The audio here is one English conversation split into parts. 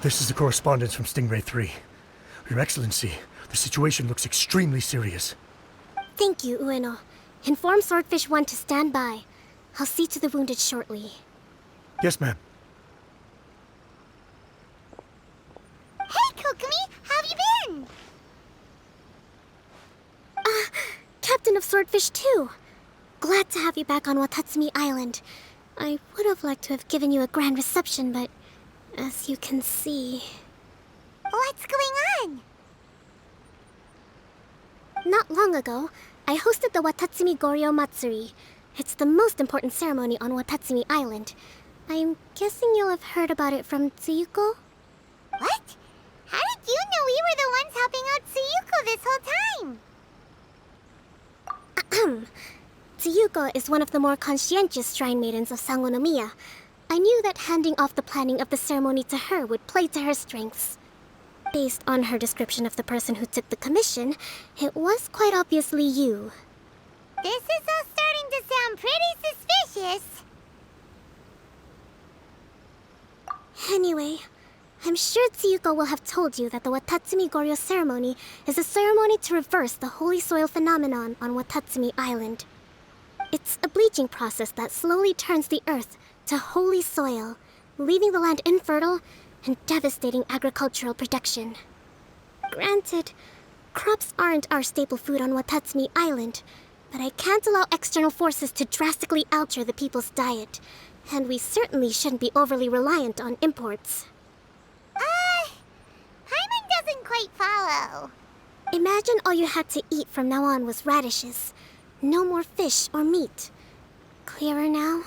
This is the correspondence from Stingray 3. Your Excellency, the situation looks extremely serious. Thank you, Ueno. Inform Swordfish 1 to stand by. I'll see to the wounded shortly. Yes, ma'am. Hey, Kokomi! How have you been? Captain of Swordfish 2. Glad to have you back on Watatsumi Island. I would have liked to have given you a grand reception, but as you can see... What's going on? Not long ago, I hosted the Watatsumi Goryo Matsuri. It's the most important ceremony on Watatsumi Island. I'm guessing you'll have heard about it from Tsuyuko? What? How did you know we were the ones helping out Tsuyuko this whole time? Tsuyuko is one of the more conscientious shrine maidens of Sangonomiya. I knew that handing off the planning of the ceremony to her would play to her strengths. Based on her description of the person who took the commission, it was quite obviously you. This is all starting to sound pretty suspicious. Anyway, I'm sure Tsuyuko will have told you that the Watatsumi Goryo ceremony is a ceremony to reverse the holy soil phenomenon on Watatsumi Island. It's a bleaching process that slowly turns the earth to holy soil, leaving the land infertile and devastating agricultural production. Granted, crops aren't our staple food on Watatsumi Island, but I can't allow external forces to drastically alter the people's diet, and we certainly shouldn't be overly reliant on imports. Paimon doesn't quite follow. Imagine all you had to eat from now on was radishes. No more fish or meat. Clearer now?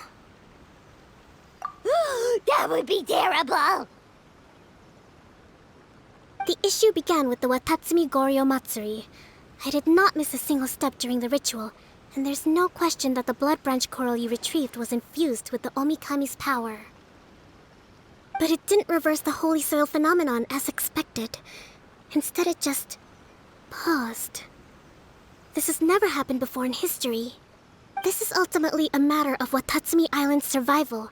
That would be terrible! The issue began with the Watatsumi Goryo Matsuri. I did not miss a single step during the ritual, and there's no question that the blood branch coral you retrieved was infused with the Omikami's power. But it didn't reverse the holy soil phenomenon as expected. Instead, it just paused. This has never happened before in history. This is ultimately a matter of Watatsumi Island's survival,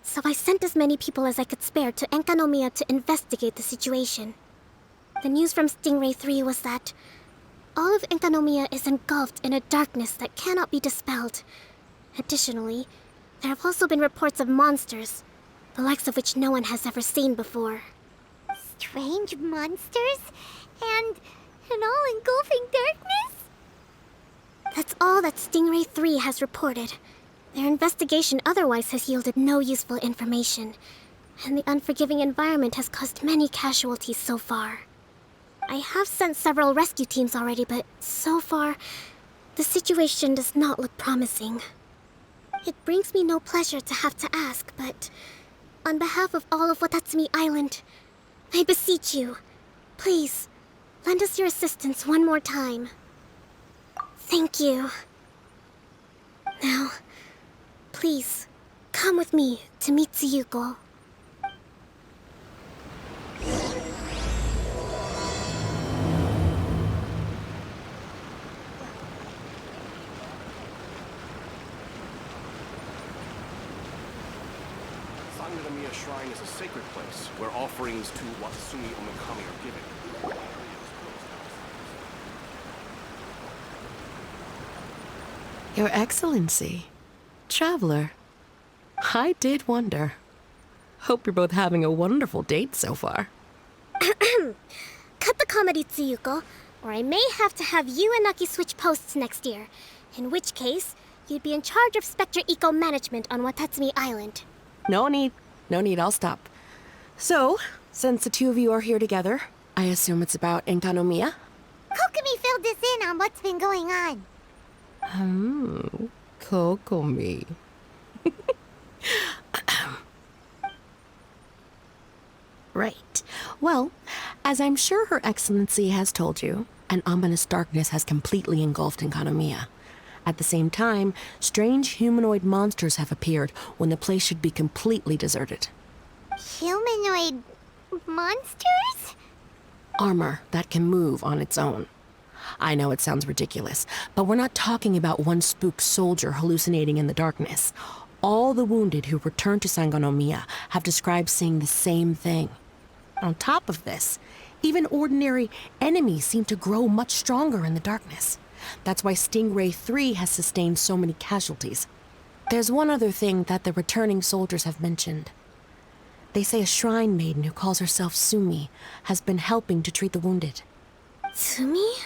so I sent as many people as I could spare to Enkanomiya to investigate the situation. The news from Stingray 3 was that all of Enkanomiya is engulfed in a darkness that cannot be dispelled. Additionally, there have also been reports of monsters, the likes of which no one has ever seen before. Strange monsters? And an all-engulfing darkness? That's all that Stingray 3 has reported. Their investigation otherwise has yielded no useful information, and the unforgiving environment has caused many casualties so far. I have sent several rescue teams already, but so far, the situation does not look promising. It brings me no pleasure to have to ask, but on behalf of all of Watatsumi Island, I beseech you, please, lend us your assistance one more time. Thank you. Now, please, come with me to meet Tsuyuko. Sangonomiya Shrine is a sacred place where offerings to Watatsumi Omikami are given. Your Excellency, Traveler, I did wonder. Hope you're both having a wonderful date so far. Cut the comedy, Tsuyuko, or I may have to have you and Naki switch posts next year. In which case, you'd be in charge of Spectre Eco Management on Watatsumi Island. No need, I'll stop. So, since the two of you are here together, I assume it's about Enkanomiya? Kokomi filled us in on what's been going on. Kokomi. Right. Well, as I'm sure Her Excellency has told you, an ominous darkness has completely engulfed Enkanomiya. At the same time, strange humanoid monsters have appeared when the place should be completely deserted. Humanoid monsters? armor that can move on its own. I know it sounds ridiculous, but we're not talking about one spooked soldier hallucinating in the darkness. All the wounded who returned to Sangonomiya have described seeing the same thing. On top of this, even ordinary enemies seem to grow much stronger in the darkness. That's why Stingray 3 has sustained so many casualties. There's one other thing that the returning soldiers have mentioned. They say a shrine maiden who calls herself Sumi has been helping to treat the wounded. Tsumi?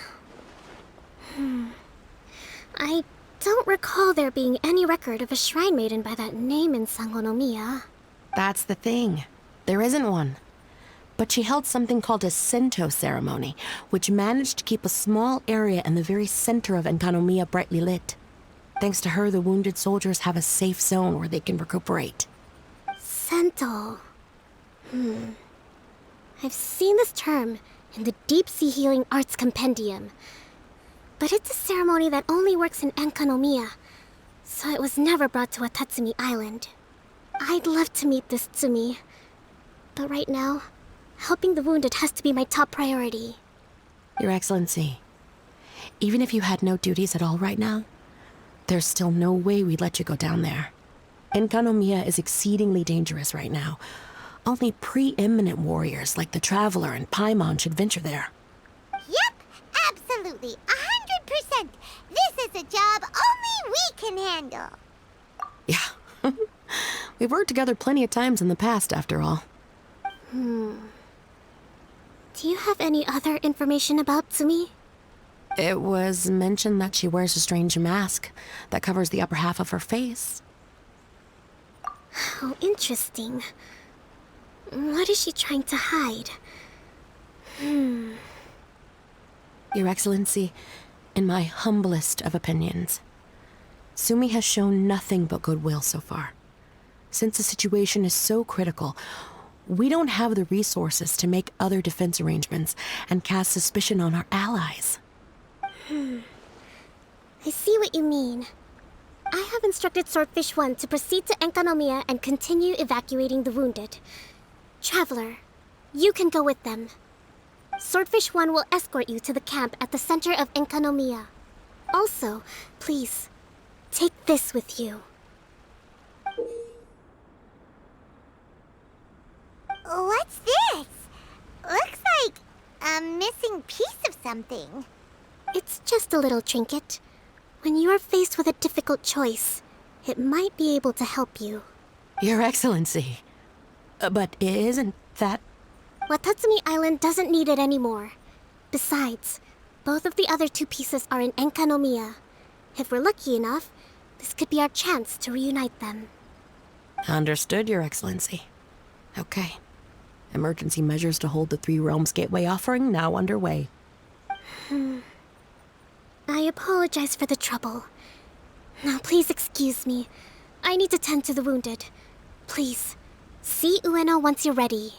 I don't recall there being any record of a shrine maiden by that name in Sangonomiya. That's the thing. There isn't one. But she held something called a Sento ceremony, which managed to keep a small area in the very center of Enkanomiya brightly lit. Thanks to her, the wounded soldiers have a safe zone where they can recuperate. Sento. I've seen this term in the Deep Sea Healing Arts Compendium. But it's a ceremony that only works in Enkanomiya, so it was never brought to Watatsumi Island. I'd love to meet this Tsumi, but right now, helping the wounded has to be my top priority. Your Excellency, even if you had no duties at all right now, there's still no way we'd let you go down there. Enkanomiya is exceedingly dangerous right now. Only preeminent warriors like the Traveler and Paimon should venture there. Yep, absolutely, 100%. This is a job only we can handle. Yeah. We've worked together plenty of times in the past, after all. Do you have any other information about Tsumi? It was mentioned that she wears a strange mask that covers the upper half of her face. How interesting. What is she trying to hide? Your Excellency, in my humblest of opinions, Sumi has shown nothing but goodwill so far. Since the situation is so critical, we don't have the resources to make other defense arrangements and cast suspicion on our allies. I see what you mean. I have instructed Swordfish 1 to proceed to Enkanomiya and continue evacuating the wounded. Traveler, you can go with them. Swordfish 1 will escort you to the camp at the center of Enkanomiya. Also, please, take this with you. What's this? Looks like a missing piece of something. It's just a little trinket. When you are faced with a difficult choice, it might be able to help you. Your Excellency. But isn't that... Watatsumi Island doesn't need it anymore. Besides, both of the other two pieces are in Enkanomiya. If we're lucky enough, this could be our chance to reunite them. Understood, Your Excellency. Okay. Emergency measures to hold the Three Realms Gateway offering now underway. I apologize for the trouble. Now please excuse me. I need to tend to the wounded. Please, see Ueno once you're ready.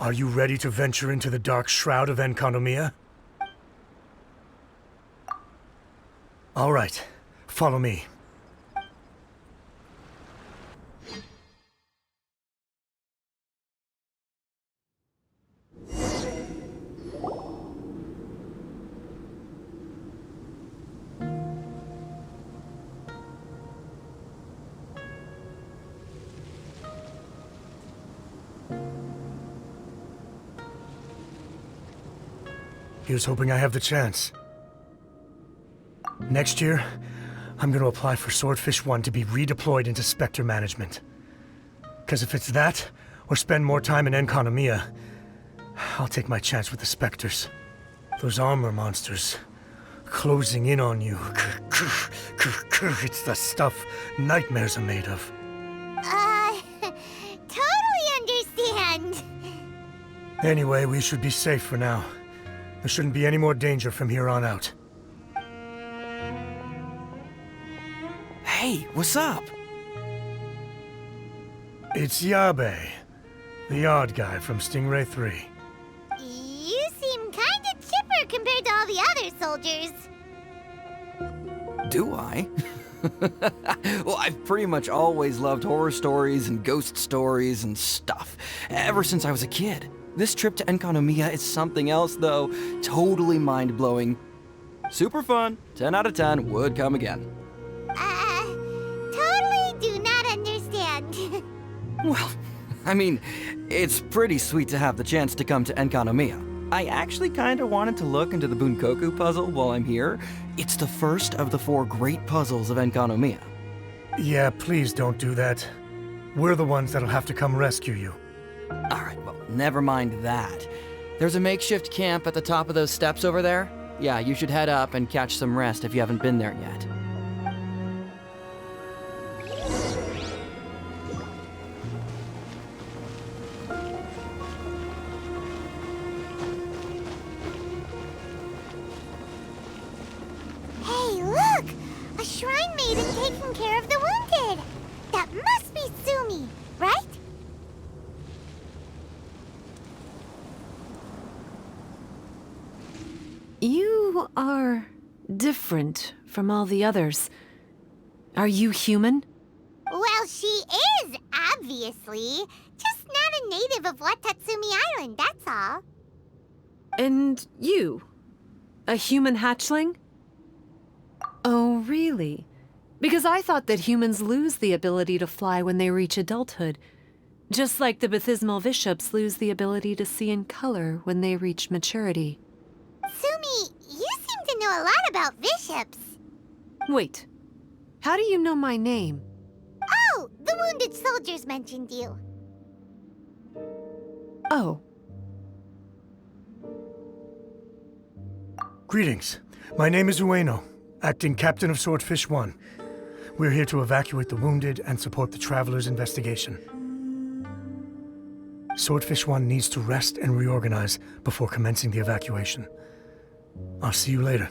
Are you ready to venture into the dark shroud of Enkanomiya? All right, follow me. Here's hoping I have the chance. Next year, I'm going to apply for Swordfish 1 to be redeployed into Spectre management. Because if it's that, or spend more time in Enkanomiya, I'll take my chance with the Spectres. Those armor monsters, closing in on you. It's the stuff nightmares are made of. Totally understand. Anyway, we should be safe for now. There shouldn't be any more danger from here on out. Hey, what's up? It's Yabe, the odd guy from Stingray 3. You seem kinda chipper compared the other soldiers. Do I? Well, I've pretty much always loved horror stories and ghost stories and stuff, ever since I was a kid. This trip to Enkanomiya is something else, though. Totally mind-blowing. Super fun. 10 out of 10. Would come again. Totally do not understand. Well, I mean, it's pretty sweet to have the chance to come to Enkanomiya. I actually kinda wanted to look into the Bunkoku puzzle while I'm here. It's the first of the 4 great puzzles of Enkanomiya. Yeah, please don't do that. We're the ones that'll have to come rescue you. Alright, well, never mind that. There's a makeshift camp at the top of those steps over there. Yeah, you should head up and catch some rest if you haven't been there yet. Hey, look! A shrine maiden taking care of the wounded! That must be Sumi, right? You are different from all the others. Are you human? Well, she is, obviously. Just not a native of Watatsumi Island, that's all. And you? A human hatchling? Oh, really? Because I thought that humans lose the ability to fly when they reach adulthood. Just like the Baptismal Bishops lose the ability to see in color when they reach maturity. Sumi, you seem to know a lot about bishops. Wait, how do you know my name? Oh, the wounded soldiers mentioned you. Oh, Greetings. My name is Ueno, acting captain of Swordfish 1. We're here to evacuate the wounded and support the traveler's investigation. Swordfish 1 needs to rest and reorganize before commencing the evacuation. I'll see you later.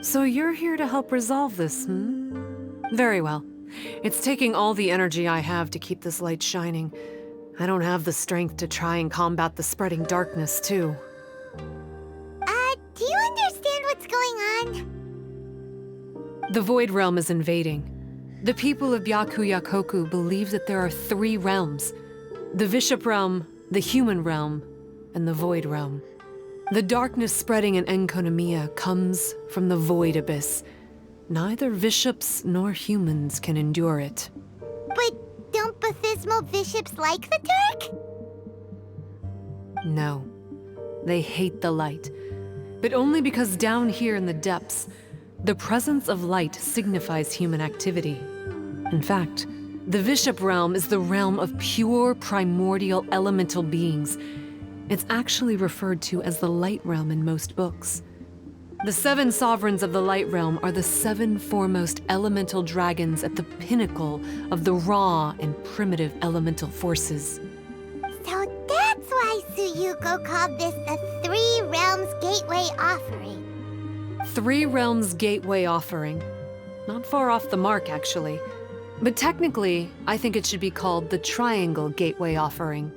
so you're here to help resolve this, hmm? Very well. It's taking all the energy I have to keep this light shining. I don't have the strength to try and combat the spreading darkness, too. Do you understand what's going on? The Void Realm is invading. The people of Byakuyakoku believe that there are 3 realms: the Bishop Realm, the Human Realm, and the Void Realm. The darkness spreading in Enkanomiya comes from the Void Abyss. Neither bishops nor humans can endure it. But don't Baptismal bishops like the dark? No, they hate the light. But only because down here in the depths, the presence of light signifies human activity. In fact, the Bishop Realm is the realm of pure primordial elemental beings. It's actually referred to as the Light Realm in most books. The 7 sovereigns of the Light Realm are the 7 foremost elemental dragons at the pinnacle of the raw and primitive elemental forces. So that's why Suyuko called this the 3 Realms Gateway Offering. 3 Realms Gateway Offering. Not far off the mark, actually. But technically, I think it should be called the Triangle Gateway Offering.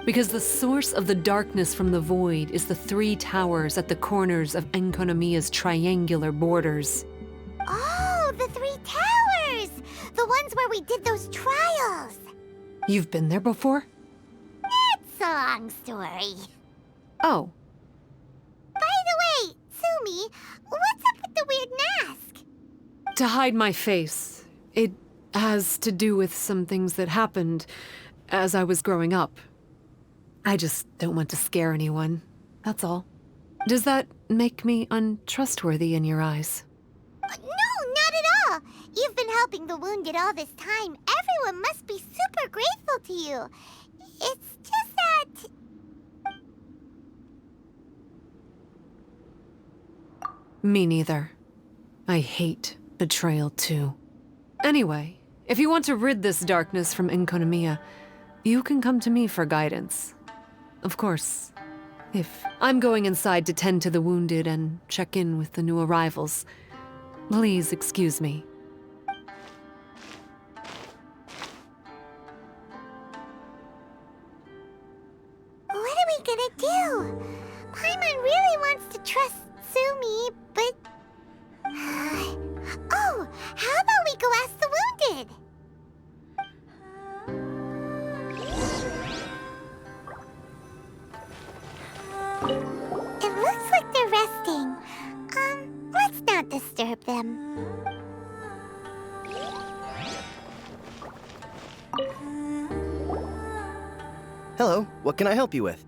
Because the source of the darkness from the void is the 3 towers at the corners of Enkanomiya's triangular borders. Oh, the 3 towers! The ones where we did those trials! You've been there before? It's a long story. Oh, By the way, Sumi, what's up with the weird mask? to hide my face. It has to do with some things that happened as I was growing up. I just don't want to scare anyone, that's all. Does that make me untrustworthy in your eyes? No, not at all. You've been helping the wounded all this time. Everyone must be super grateful to you. It's just that... Me neither. I hate betrayal too. Anyway, if you want to rid this darkness from Enkanomiya, you can come to me for guidance. Of course, if I'm going inside to tend to the wounded and check in with the new arrivals. Please excuse me. What are we gonna do? My trust Sumi, but... Oh, how about we go ask the wounded? It looks like they're resting. Let's not disturb them. Hello, what can I help you with?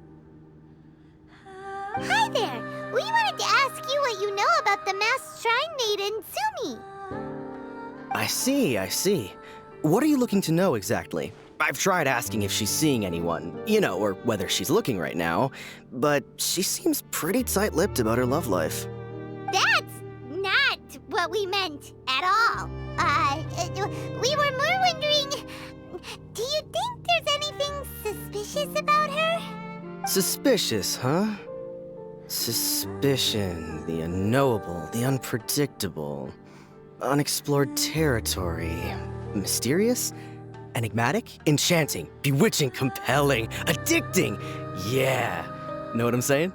Hi there! We wanted to ask you what you know about the masked shrine maiden, Sumi. I see. What are you looking to know exactly? I've tried asking if she's seeing anyone, or whether she's looking right now, but she seems pretty tight-lipped about her love life. That's not what we meant at all. We were more wondering, do you think there's anything suspicious about her? Suspicious, huh? Suspicion, the unknowable, the unpredictable, unexplored territory. Mysterious? Enigmatic? Enchanting? Bewitching? Compelling? Addicting? Yeah. Know what I'm saying?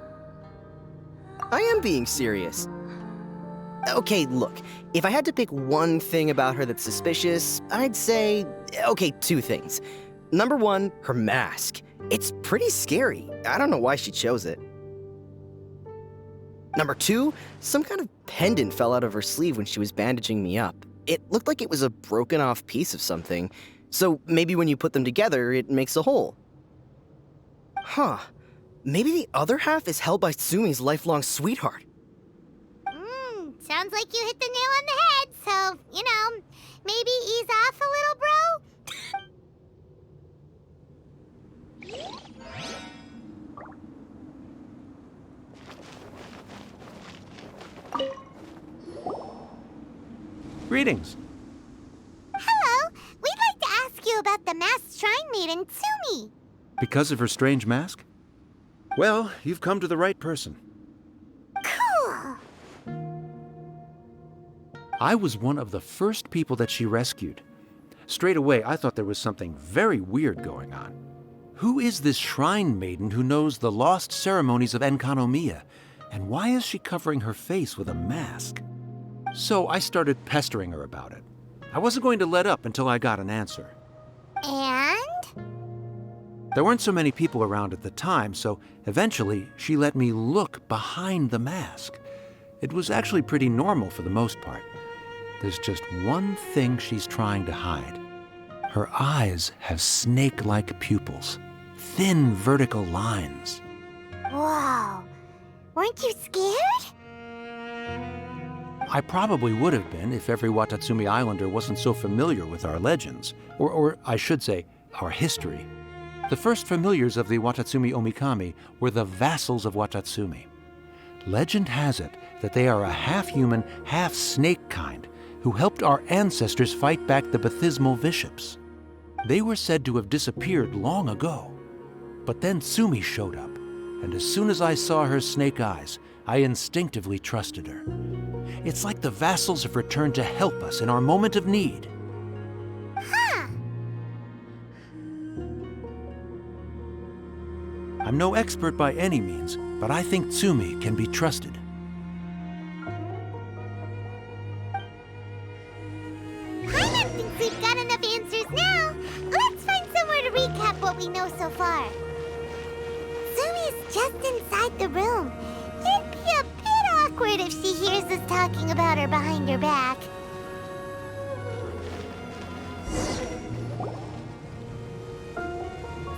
I am being serious. Okay, look, if I had to pick one thing about her that's suspicious, I'd say, two things. Number one, her mask. It's pretty scary. I don't know why she chose it. Number two, some kind of pendant fell out of her sleeve when she was bandaging me up. It looked like it was a broken off piece of something. So maybe when you put them together, it makes a whole. Huh. Maybe the other half is held by Sumi's lifelong sweetheart. Sounds like you hit the nail on the head, so, maybe ease off a little, bro. Greetings. Hello, we'd like to ask you about the masked shrine maiden, Sumi. Because of her strange mask? Well, you've come to the right person. Cool. I was one of the first people that she rescued. Straight away, I thought there was something very weird going on. Who is this shrine maiden who knows the lost ceremonies of Enkanomiya? And why is she covering her face with a mask? So I started pestering her about it. I wasn't going to let up until I got an answer. And? There weren't so many people around at the time, so eventually she let me look behind the mask. It was actually pretty normal for the most part. There's just one thing she's trying to hide. Her eyes have snake-like pupils, thin vertical lines. Whoa. Weren't you scared? I probably would have been if every Watatsumi Islander wasn't so familiar with our legends, or I should say, our history. The first familiars of the Watatsumi Omikami were the vassals of Watatsumi. Legend has it that they are a half-human, half-snake kind who helped our ancestors fight back the Bathismal Bishops. They were said to have disappeared long ago. But then Sumi showed up, and as soon as I saw her snake eyes, I instinctively trusted her. It's like the vassals have returned to help us in our moment of need. Huh. I'm no expert by any means, but I think Sumi can be trusted. I don't think we've got enough answers now. Let's find somewhere to recap what we know so far. Sumi's just inside the room. It'd be a bit awkward if she hears us talking about her behind her back.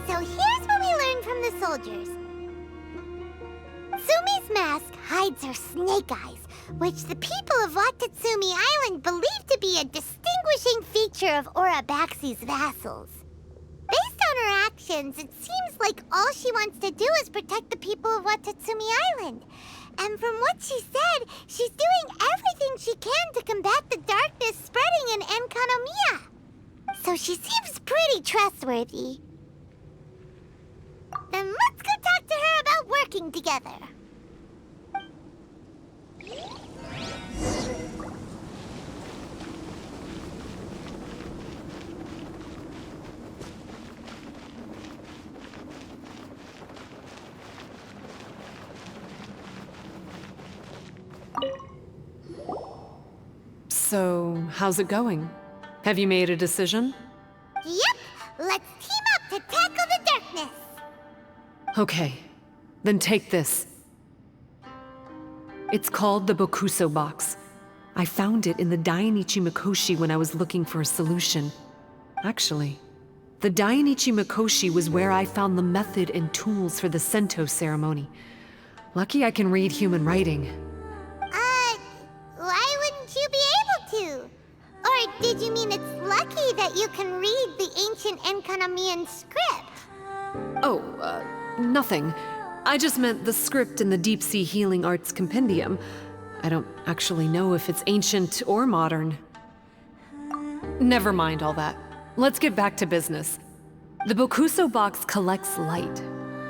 So here's what we learned from the soldiers. Sumi's mask hides her snake eyes, which the people of Watatsumi Island believe to be a distinguishing feature of Orabaxi's vassals. Based on her actions, it seems like all she wants to do is protect the people of Watatsumi Island. And from what she said, she's doing everything she can to combat the darkness spreading in Enkanomiya. So she seems pretty trustworthy. Then let's go talk to her about working together. So, how's it going? Have you made a decision? Yep, let's team up to tackle the darkness. Okay, then take this. It's called the Bokuso box. I found it in the Dainichi Mikoshi when I was looking for a solution. Actually, the Dainichi Mikoshi was where I found the method and tools for the Sento ceremony. Lucky I can read human writing. Why wouldn't you be able to? Or did you mean it's lucky that you can read the ancient Enkanamian script? Oh, nothing. I just meant the script in the Deep Sea Healing Arts Compendium. I don't actually know if it's ancient or modern. Never mind all that. Let's get back to business. The Bokuso box collects light.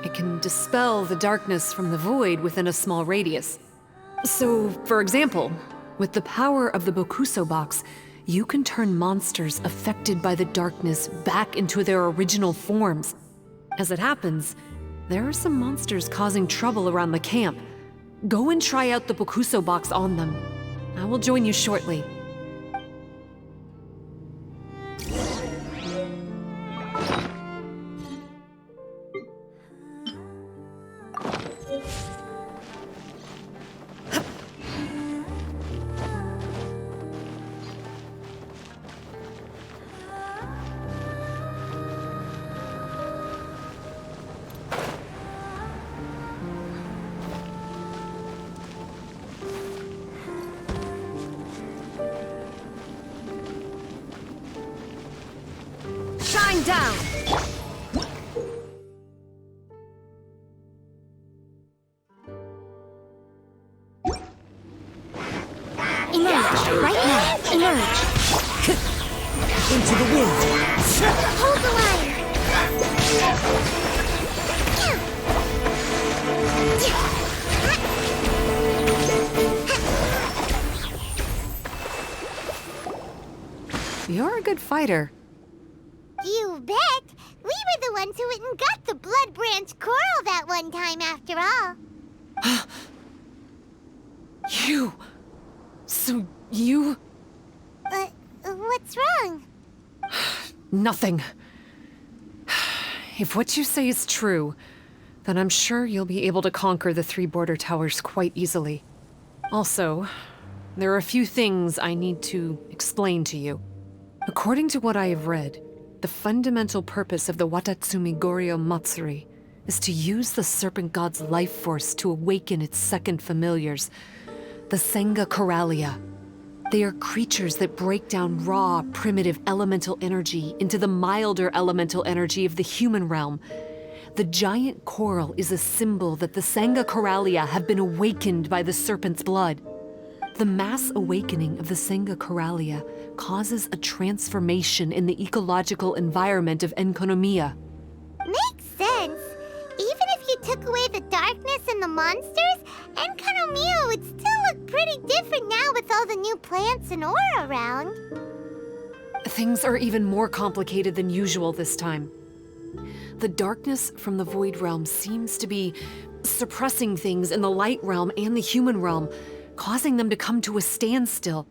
It can dispel the darkness from the void within a small radius. So, for example, with the power of the Bokuso box, you can turn monsters affected by the darkness back into their original forms. As it happens, there are some monsters causing trouble around the camp. Go and try out the Bokuso box on them. I will join you shortly. Shine down! Emerge, right now. Emerge. Into the wind! Hold the line! You're a good fighter. You bet! We were the ones who went and got the Blood Branch Coral that one time, after all. You... So you... What's wrong? Nothing. If what you say is true, then I'm sure you'll be able to conquer the 3 border towers quite easily. Also, there are a few things I need to explain to you. According to what I have read, the fundamental purpose of the Watatsumi Goryo Matsuri is to use the serpent god's life force to awaken its second familiars, the Senga Coralia. They are creatures that break down raw, primitive elemental energy into the milder elemental energy of the human realm. The giant coral is a symbol that the Senga Coralia have been awakened by the serpent's blood. The mass awakening of the Senga Coralia causes a transformation in the ecological environment of Enkonomiya. Makes sense. Even if you took away the darkness and the monsters, Enkanomiya would still look pretty different now with all the new plants and ore around. Things are even more complicated than usual this time. The darkness from the Void Realm seems to be suppressing things in the Light Realm and the human realm, causing them to come to a standstill.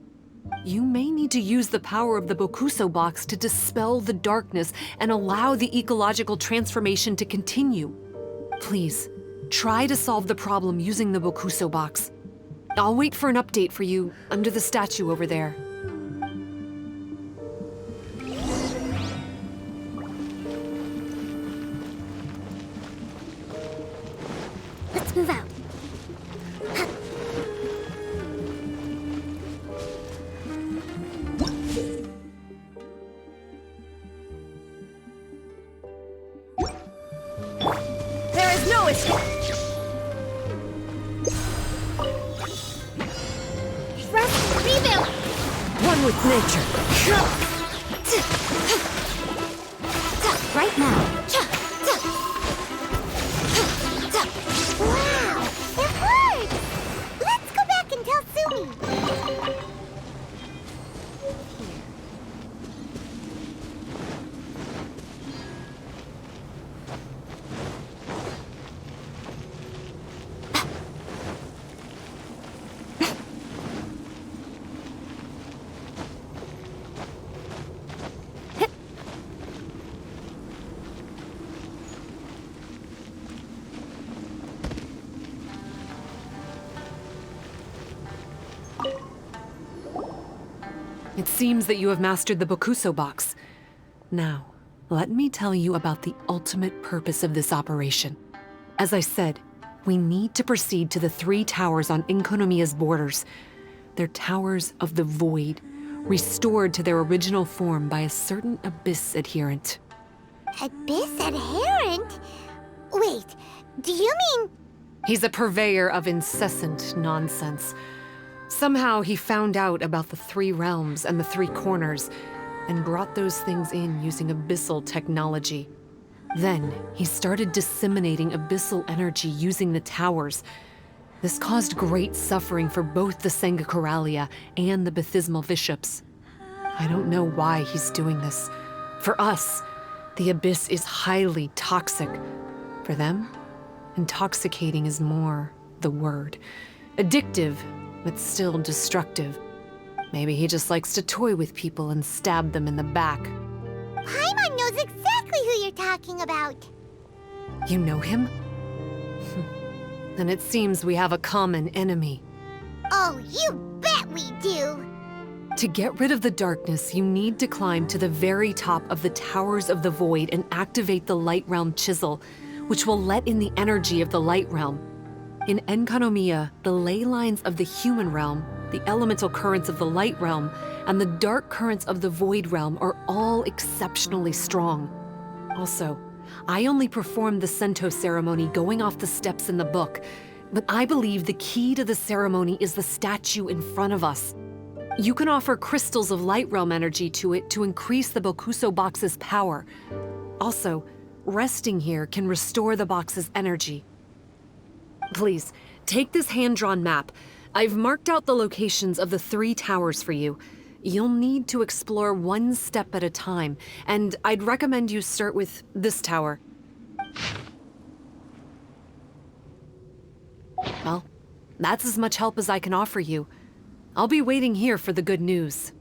You may need to use the power of the Bokuso box to dispel the darkness and allow the ecological transformation to continue. Please, try to solve the problem using the Bokuso box. I'll wait for an update for you under the statue over there. Let's move out. There is no escape! Rest, rebuild. One with nature. Right now. Wow! It worked! Let's go back and tell Sumi. It seems that you have mastered the Bokuso box. Now, let me tell you about the ultimate purpose of this operation. As I said, we need to proceed to the 3 towers on Inkonomiya's borders. They're towers of the void, restored to their original form by a certain Abyss adherent. Abyss adherent? Wait, do you mean... He's a purveyor of incessant nonsense. Somehow he found out about the 3 realms and the 3 corners, and brought those things in using abyssal technology. Then he started disseminating abyssal energy using the towers. This caused great suffering for both the Sangakuralia and the Bathismal Bishops. I don't know why he's doing this. For us, the Abyss is highly toxic. For them, intoxicating is more the word. Addictive, but still destructive. Maybe he just likes to toy with people and stab them in the back. Paimon knows exactly who you're talking about. You know him? Then it seems we have a common enemy. Oh, you bet we do! To get rid of the darkness, you need to climb to the very top of the Towers of the Void and activate the Light Realm Chisel, which will let in the energy of the Light Realm. In Enkanomiya, the ley lines of the human realm, the elemental currents of the Light Realm, and the dark currents of the Void Realm are all exceptionally strong. Also, I only performed the Sento ceremony going off the steps in the book, but I believe the key to the ceremony is the statue in front of us. You can offer crystals of Light Realm energy to it to increase the Bokuso box's power. Also, resting here can restore the box's energy. Please, take this hand-drawn map. I've marked out the locations of the 3 towers for you. You'll need to explore one step at a time, and I'd recommend you start with this tower. Well, that's as much help as I can offer you. I'll be waiting here for the good news.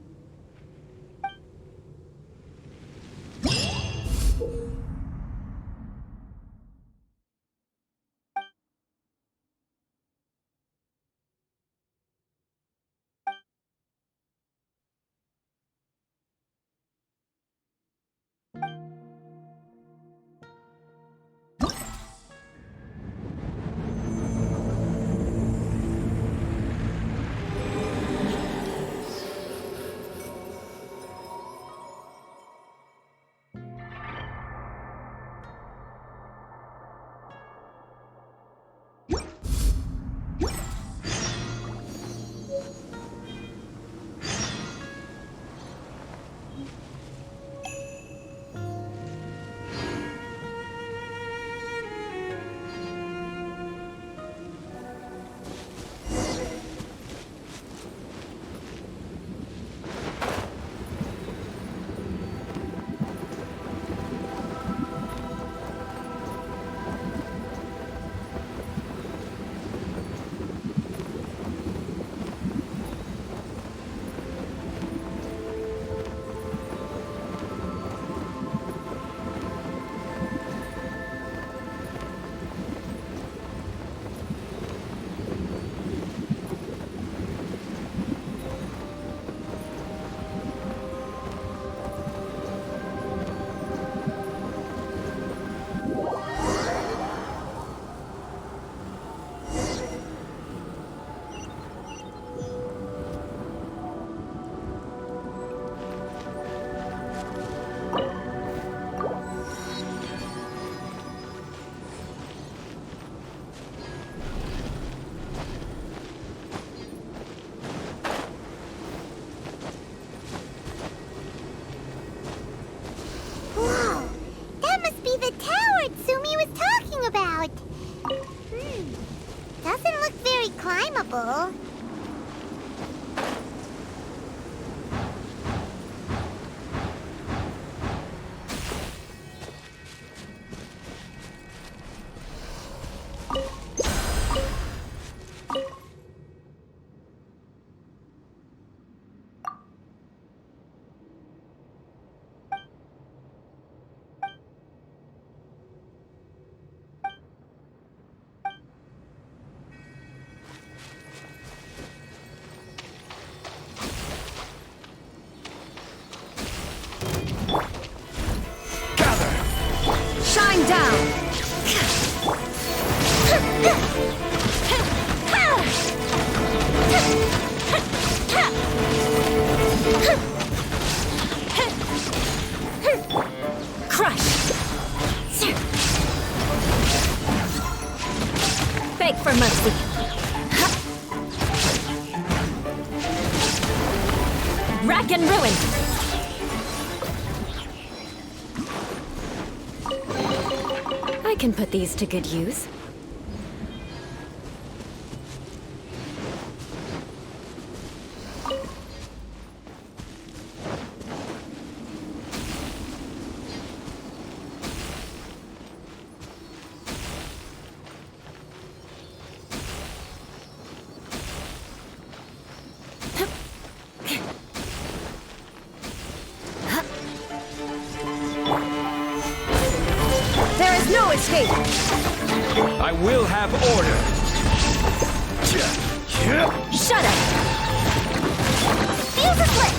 Whoa! That must be the tower Tsumi was talking about! Doesn't look very climbable. again ruined! I can put these to good use. There is no escape! I will have order. Shut up! Fuse a split!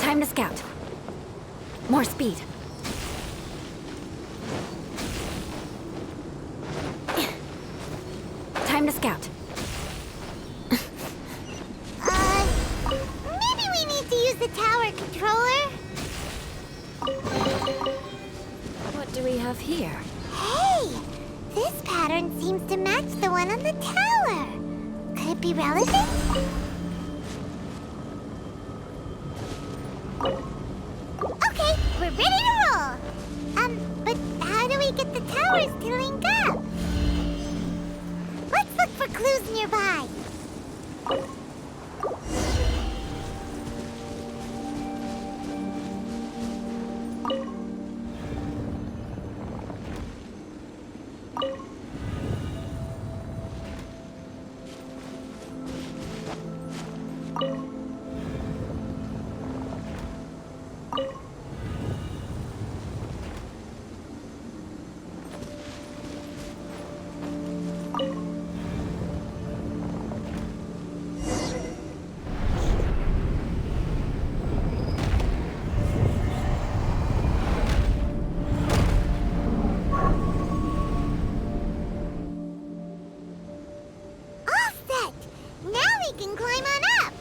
Time to scout. More speed. Time to scout. Maybe we need to use the tower controller? What do we have here? Hey! This pattern seems to match the one on the tower. Could it be relevant? Okay, we're ready to roll! But how do we get the towers to link up? Let's look for clues nearby. All set! Now we can climb on up!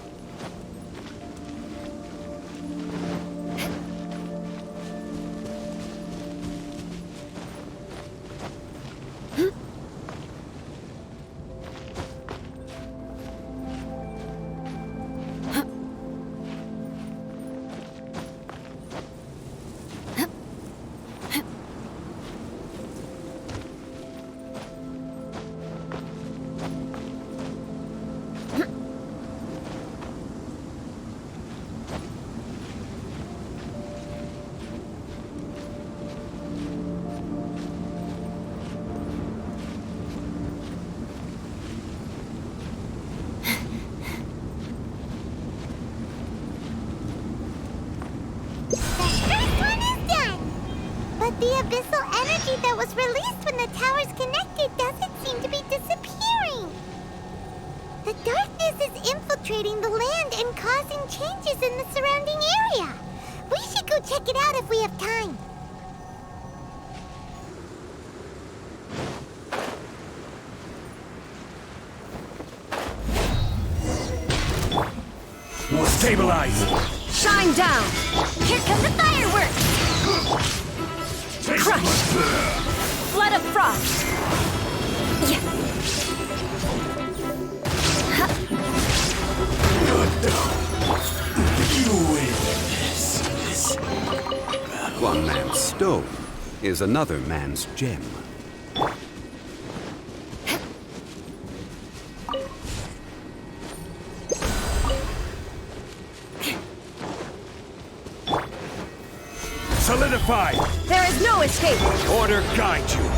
But the abyssal energy that was released when the towers connected doesn't seem to be disappearing. The darkness is infiltrating the land and causing changes in the surrounding area. We should go check it out if we have time. Stabilize! Shine down! Here come the fireworks! Crush! Flood of frost! Yeah. One man's stone is another man's gem. Solidify! There is no escape! Order guide you!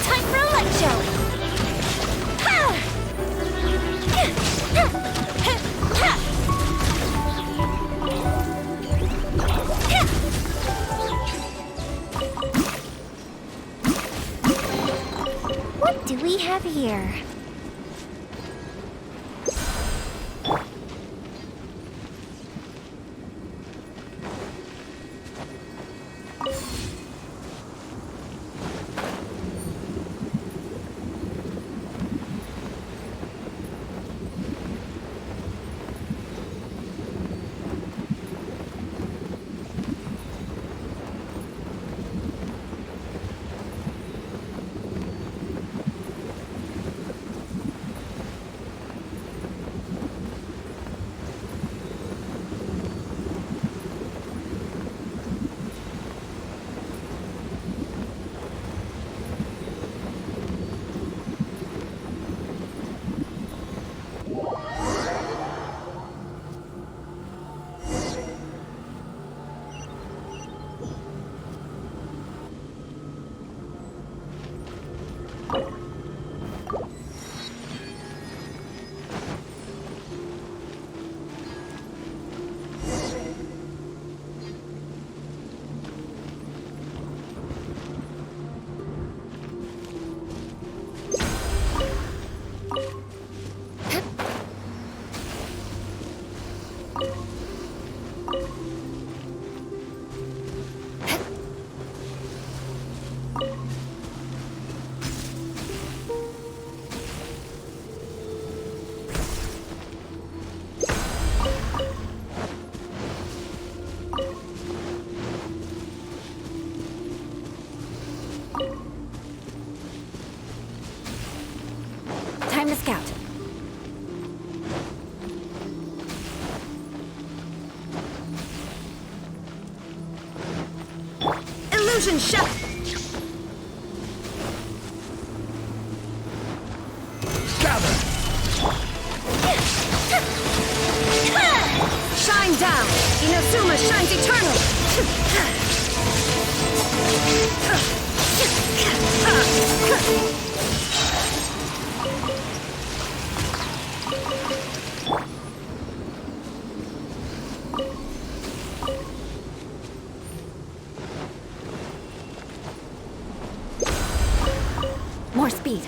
Time for a light show! What do we have here? Time to scout. Illusion shut! Gather! Shine down! Inazuma shines eternal! More speed.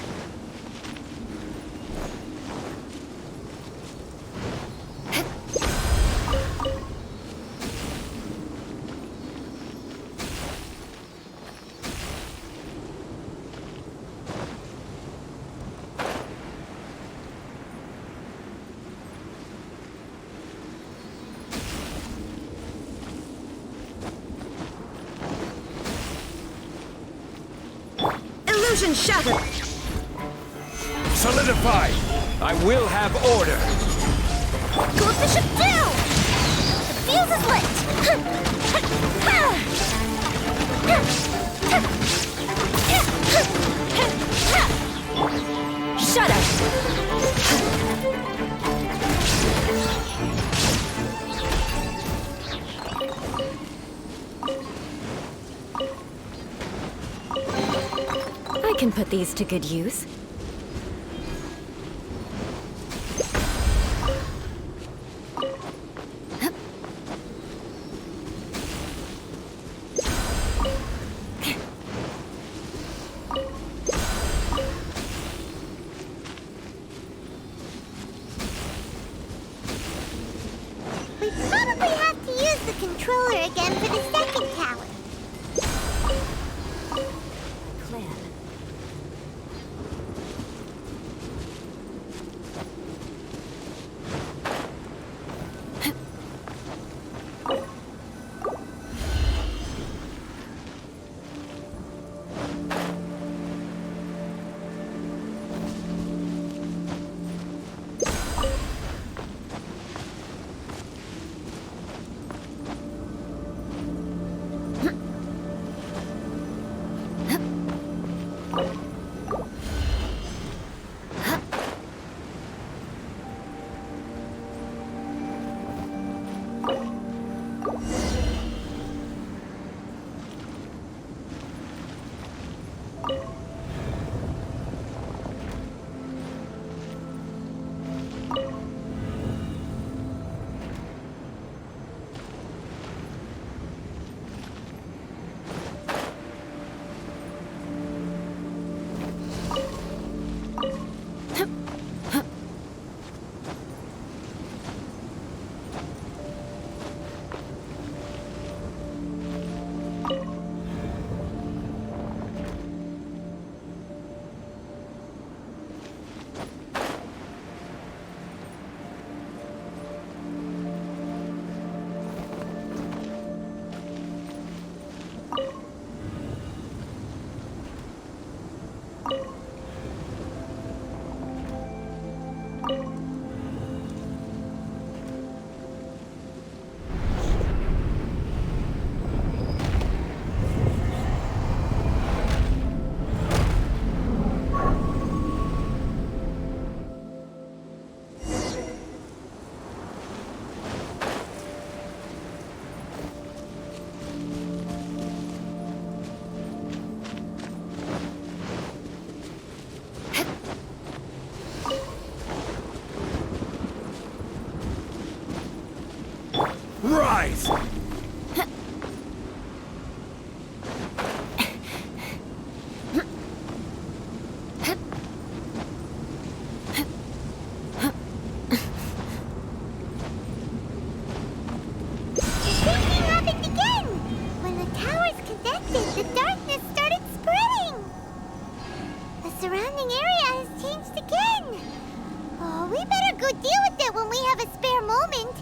Illusion shattered! Solidify! I will have order! Go Bishop down! The fuse is lit! Shut up! I can put these to good use. We probably have to use the controller again for the second tower. Plan. eyes! Something happened again! When the towers connected, the darkness started spreading! The surrounding area has changed again! Oh, we better go deal with it when we have a spare moment!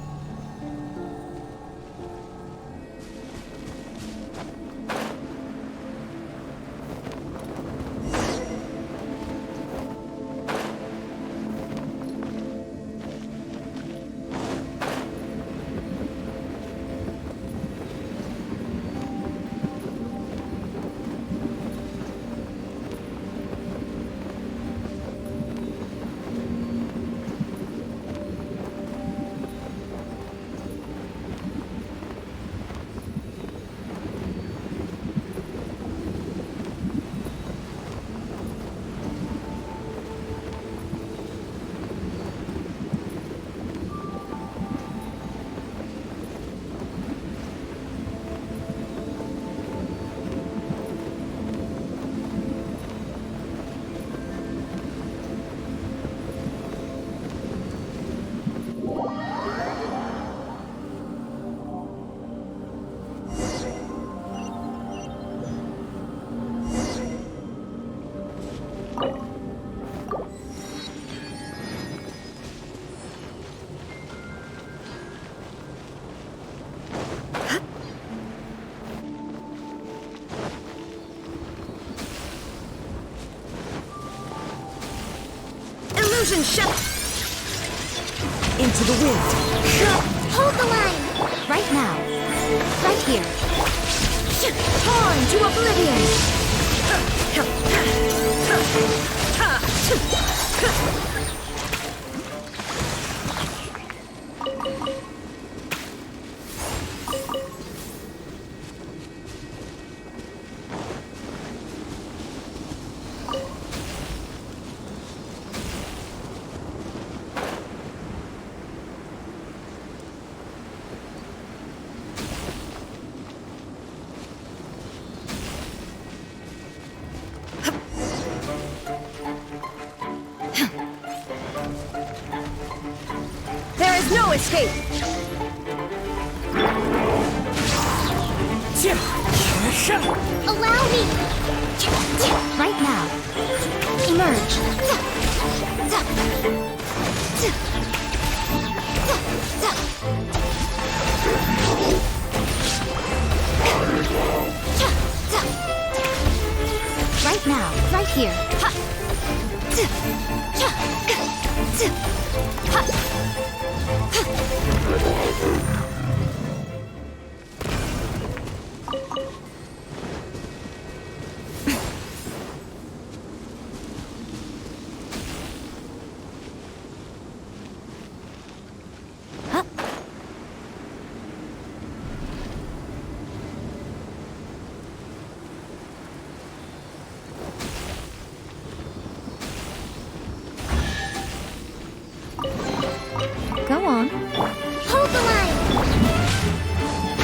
Illusion shut! Into the wind. Hold the line! Right now. Right here. Torn to oblivion! There is no escape! Allow me! Right now. Emerge. Right now. Right here. Go on. Hold the line!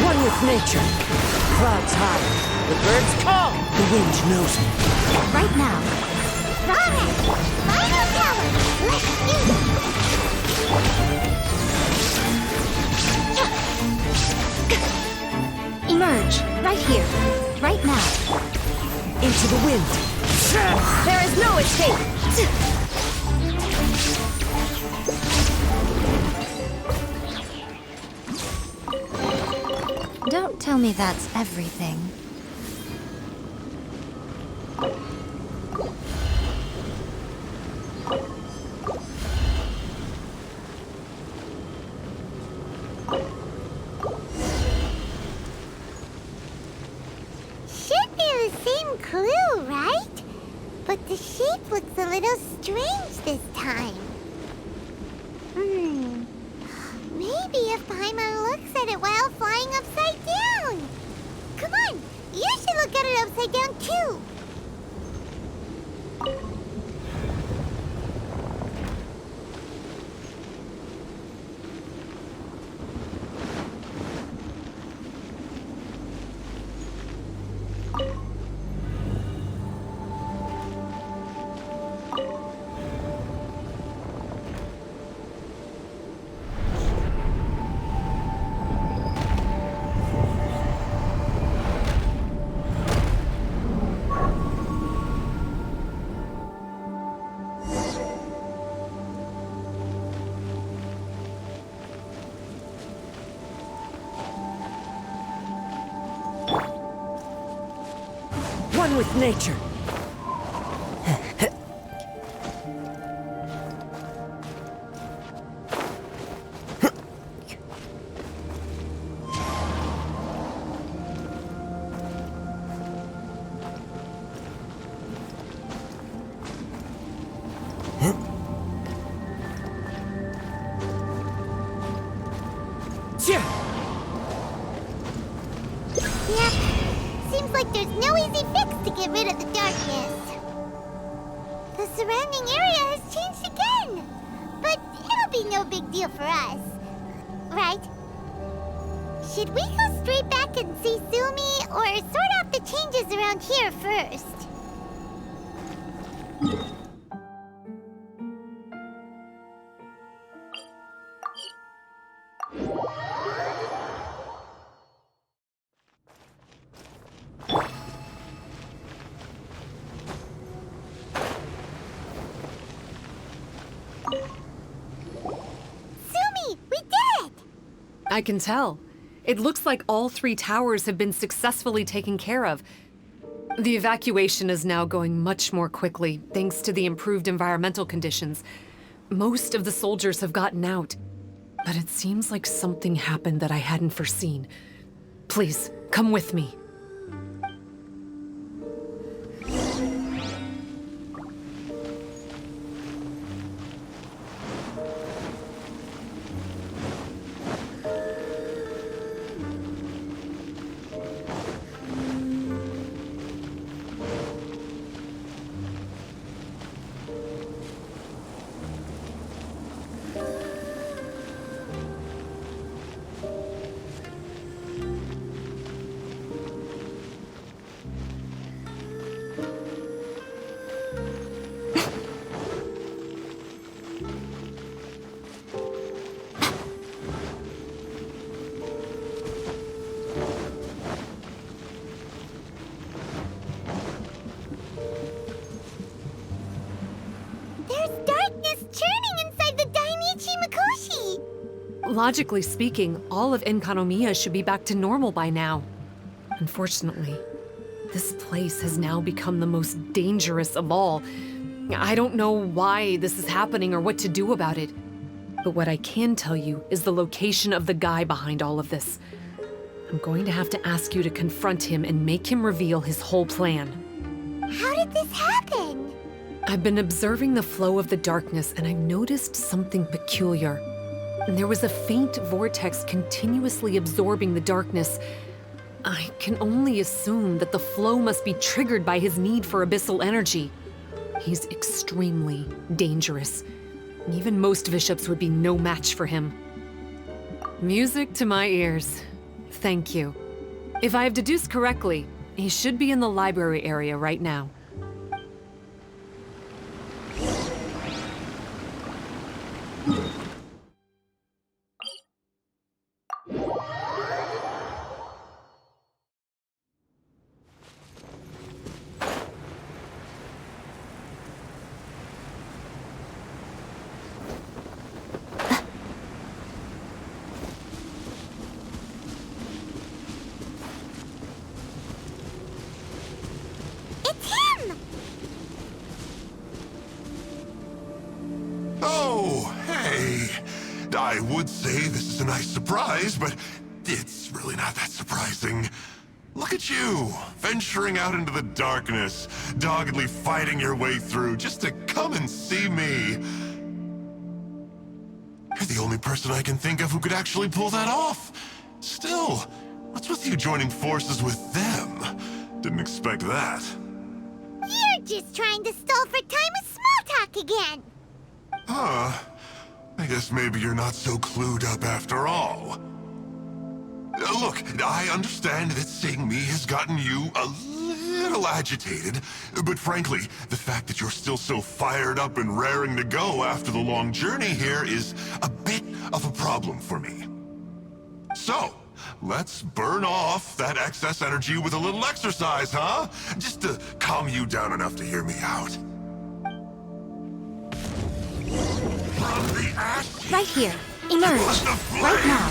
One with nature. Clouds high. The birds call. The wind knows me. Right now. Alright! Final power! Let's do this! Emerge. Right here. Right now. Into the wind. There is no escape! Don't tell me that's everything. Should be the same clue, right? But the shape looks a little strange this time. Maybe if Paimon looks at it while flying upside down. Come on, you should look at it upside down too. one with nature. Yep. Seems like there's no easy fix to get rid of the darkness. The surrounding area has changed again. But it'll be no big deal for us. Right? Should we go straight back and see Sumi, or sort out the changes around here first? Sumi, we did it! I can tell. It looks like all 3 towers have been successfully taken care of. The evacuation is now going much more quickly, thanks to the improved environmental conditions. Most of the soldiers have gotten out, but it seems like something happened that I hadn't foreseen. Please, come with me. Logically speaking, all of Enkanomiya should be back to normal by now. Unfortunately, this place has now become the most dangerous of all. I don't know why this is happening or what to do about it. But what I can tell you is the location of the guy behind all of this. I'm going to have to ask you to confront him and make him reveal his whole plan. How did this happen? I've been observing the flow of the darkness and I've noticed something peculiar. There was a faint vortex continuously absorbing the darkness. I can only assume that the flow must be triggered by his need for abyssal energy. He's extremely dangerous. Even most bishops would be no match for him. Music to my ears. Thank you. If I have deduced correctly, he should be in the library area right now. I would say this is a nice surprise, but it's really not that surprising. Look at you, venturing out into the darkness, doggedly fighting your way through just to come and see me. You're the only person I can think of who could actually pull that off. Still, what's with you joining forces with them? Didn't expect that. You're just trying to stall for time with small talk again. Huh. I guess maybe you're not so clued up after all. Look, I understand that seeing me has gotten you a little agitated, but frankly, the fact that you're still so fired up and raring to go after the long journey here is a bit of a problem for me. So, let's burn off that excess energy with a little exercise, huh? Just to calm you down enough to hear me out. Right here. Emerge. Right now.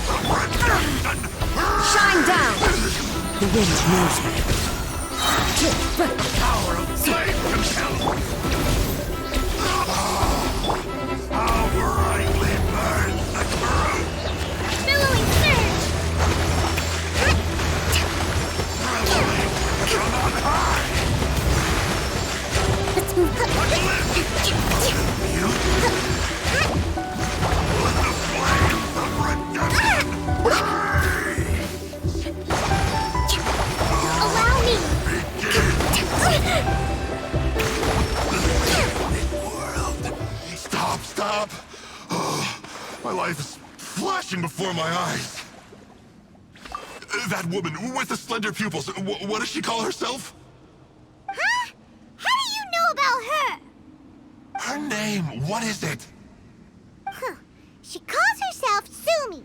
Shine down! The wind knows me. Power of flame compel! How brightly burns the truth! Billowing surge! Reveling from on high! Let's move. Let the flames of redemption Allow me! world. Stop! Oh, my life is flashing before my eyes. That woman with the slender pupils, what does she call herself? Huh? How do you know about her? Her name, what is it? Huh. She calls herself Sumi.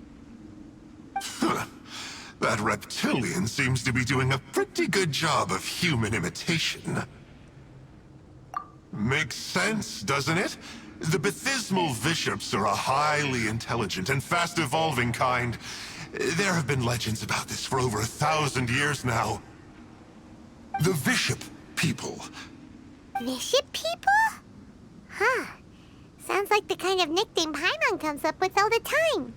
That reptilian seems to be doing a pretty good job of human imitation. Makes sense, doesn't it? The Baptismal Bishops are a highly intelligent and fast-evolving kind. There have been legends about this for over 1,000 years now. The Bishop people. Bishop people? Huh. Sounds like the kind of nickname Paimon comes up with all the time.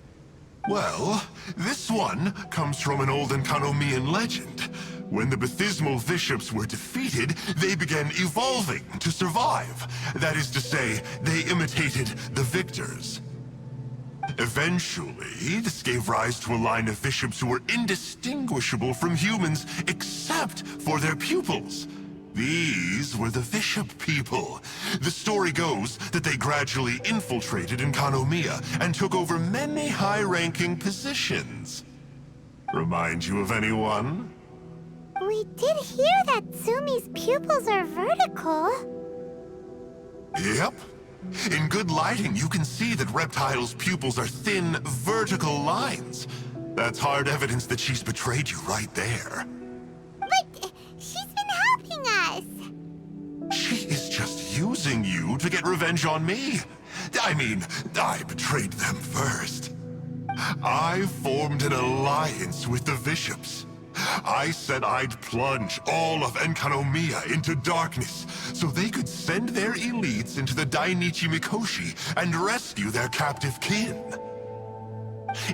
Well, this one comes from an old Enkanomian legend. When the Baptismal Bishops were defeated, they began evolving to survive. That is to say, they imitated the victors. Eventually, this gave rise to a line of bishops who were indistinguishable from humans except for their pupils. These were the Bishop people. The story goes that they gradually infiltrated Enkanomiya and took over many high-ranking positions. Remind you of anyone? We did hear that Sumi's pupils are vertical. Yep. In good lighting, you can see that Reptile's pupils are thin, vertical lines. That's hard evidence that she's betrayed you right there. But she's been helping us. She is just using you to get revenge on me. I mean, I betrayed them first. I formed an alliance with the bishops. I said I'd plunge all of Enkanomiya into darkness so they could send their elites into the Dainichi Mikoshi and rescue their captive kin.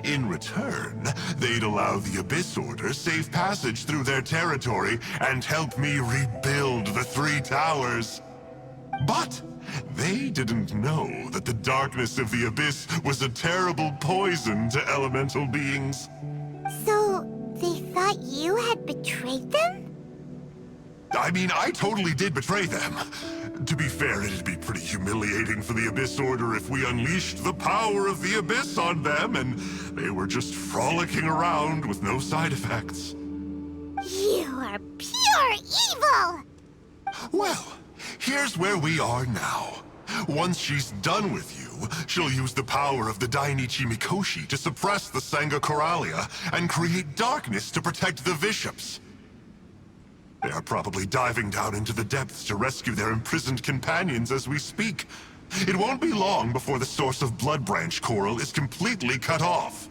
In return, they'd allow the Abyss Order safe passage through their territory and help me rebuild the Three Towers. But they didn't know that the darkness of the Abyss was a terrible poison to elemental beings. So, they thought you had betrayed them? I mean, I totally did betray them. To be fair, it'd be pretty humiliating for the Abyss Order if we unleashed the power of the Abyss on them and they were just frolicking around with no side effects. You are pure evil! Well, here's where we are now. Once she's done with you, she'll use the power of the Dainichi Mikoshi to suppress the Sangha Coralia and create darkness to protect the bishops. They are probably diving down into the depths to rescue their imprisoned companions as we speak. It won't be long before the source of Blood Branch Coral is completely cut off.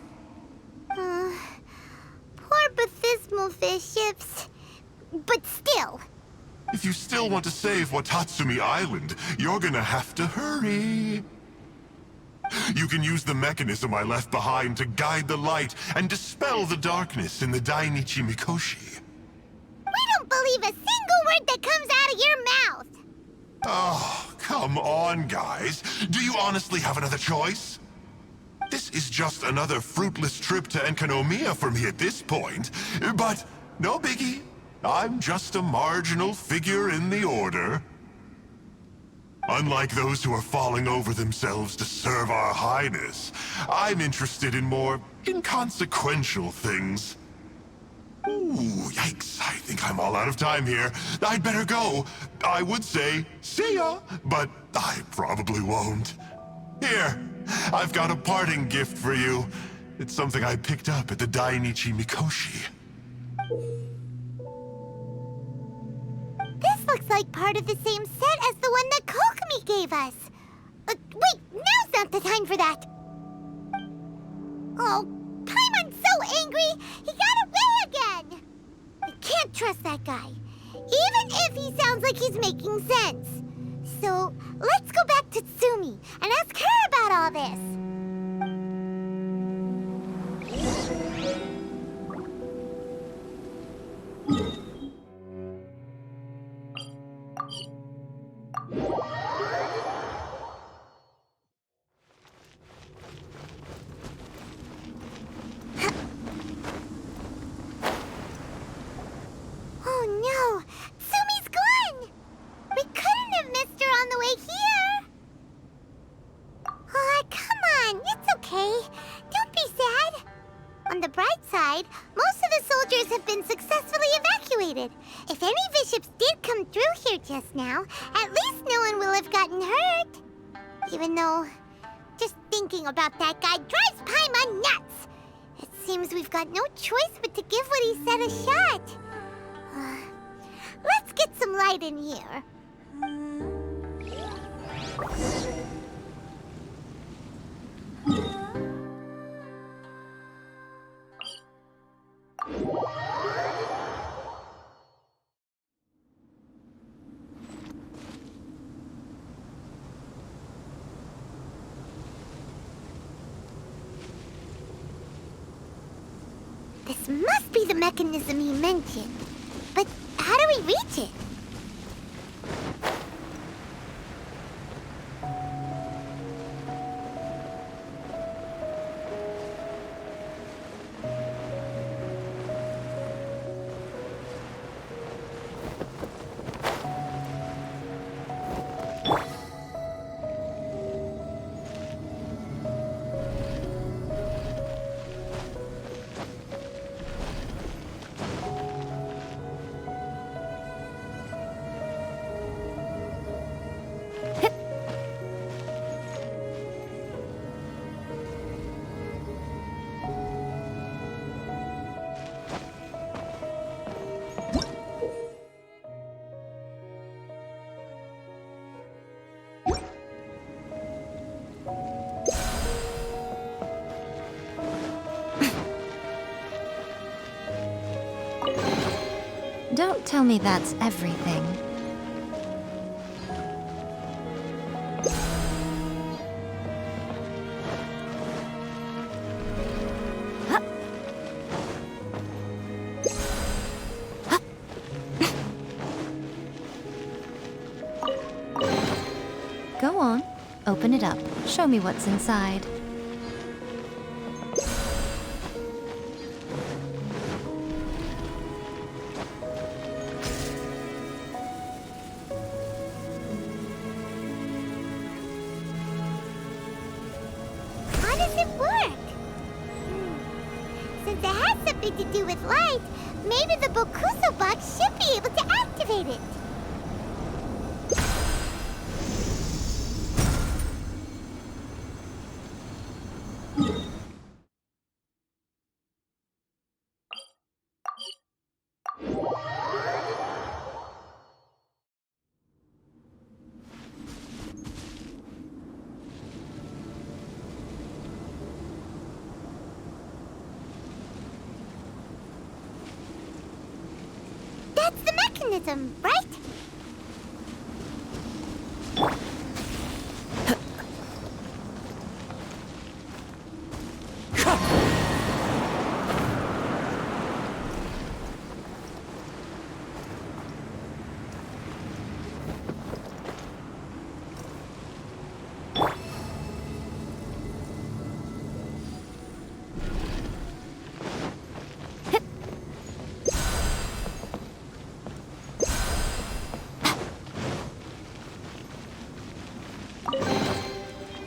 Poor Baptismal bishops. But still. If you still want to save Watatsumi Island, you're gonna have to hurry. You can use the mechanism I left behind to guide the light and dispel the darkness in the Dainichi Mikoshi. We don't believe a single word that comes out of your mouth! Oh, come on, guys. Do you honestly have another choice? This is just another fruitless trip to Enkanomiya for me at this point. But no biggie. I'm just a marginal figure in the Order. Unlike those who are falling over themselves to serve our Highness, I'm interested in more inconsequential things. Ooh, yikes. I think I'm all out of time here. I'd better go. I would say, see ya, but I probably won't. Here, I've got a parting gift for you. It's something I picked up at the Dainichi Mikoshi. This looks like part of the same set as the one that Kokomi gave us. Wait, now's not the time for that. Oh, Paimon's so angry, he got away again. I can't trust that guy. even if he sounds like he's making sense. So, let's go back to Tsumi and ask her about all this. Oh no! Tsumi's gone! We couldn't have missed her on the way here! Oh, come on, it's okay. Don't be sad. On the bright side, most of the soldiers have been successfully evacuated. If any bishops did come through here just now, at least no one will have gotten hurt. Even though, just thinking about that guy drives Paimon nuts. It seems we've got no choice but to give what he said a shot. Let's get some light in here. This must be the mechanism he mentioned. But how do we reach it? Don't tell me that's everything. Go on, open it up. Show me what's inside. How does it work? Since it has something to do with light, maybe the Bokuso box should be able to activate it. That's the mechanism, right?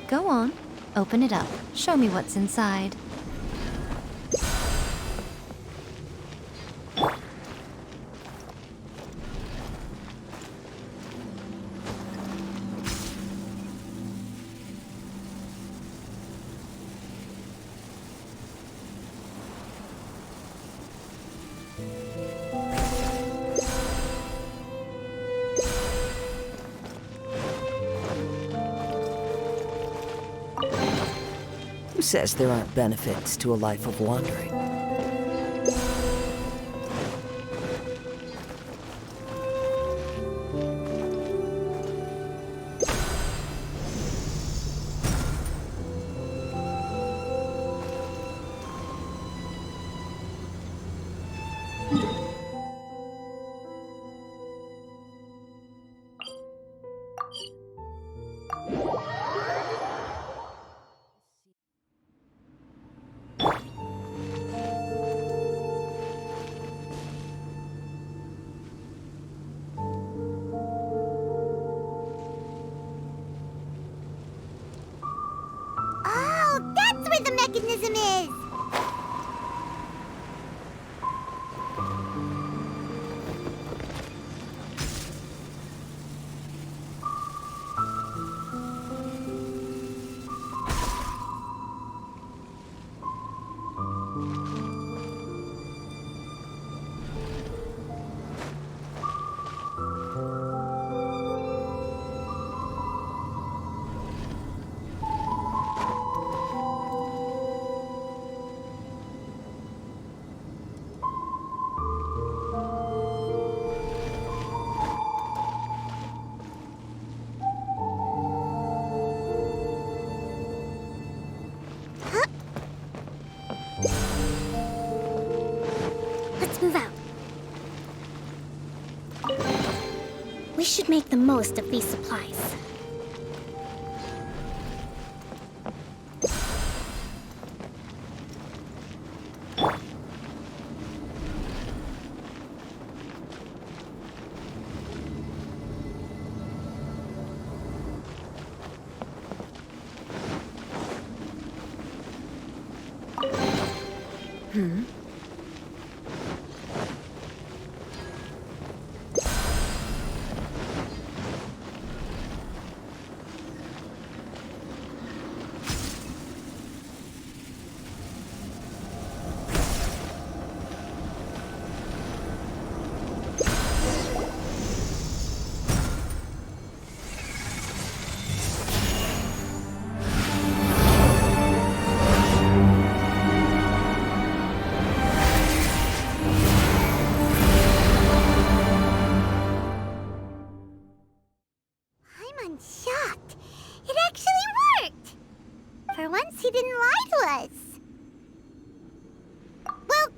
Go on, open it up. Show me what's inside. Who says there aren't benefits to a life of wandering? magnetism is! Let's move out. We should make the most of these supplies. I'm shocked. It actually worked! For once, he didn't lie to us. Well,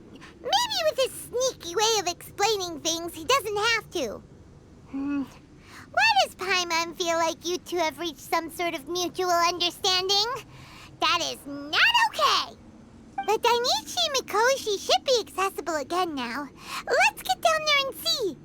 maybe with his sneaky way of explaining things, he doesn't have to. Why does Paimon feel like you two have reached some sort of mutual understanding? That is not okay! The Dainichi Mikoshi should be accessible again now. Let's get down there and see!